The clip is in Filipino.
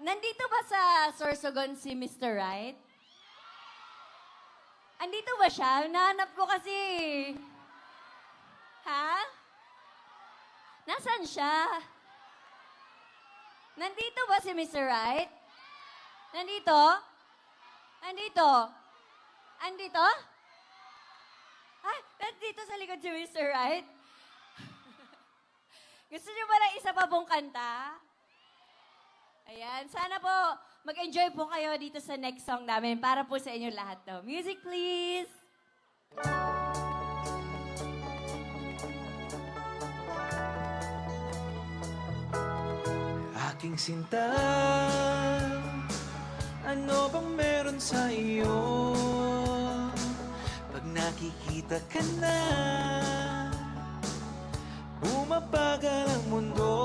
Nandito ba sa Sorsogon si Mr. Right? Andito ba siya? Nahanap ko kasi. Ha? Nasaan siya? Nandito ba si Mr. Right? Nandito? Nandito? Andito? Ah, nandito sa likod si Mr. Right? Gusto niyo ba ng isa pa pong kanta? Ayan, sana po mag-enjoy po kayo dito sa next song namin para po sa inyo lahat to. Music please! Aking sinta, ano bang meron sa iyo? Pag nakikita ka na, bumabagal ang mundo.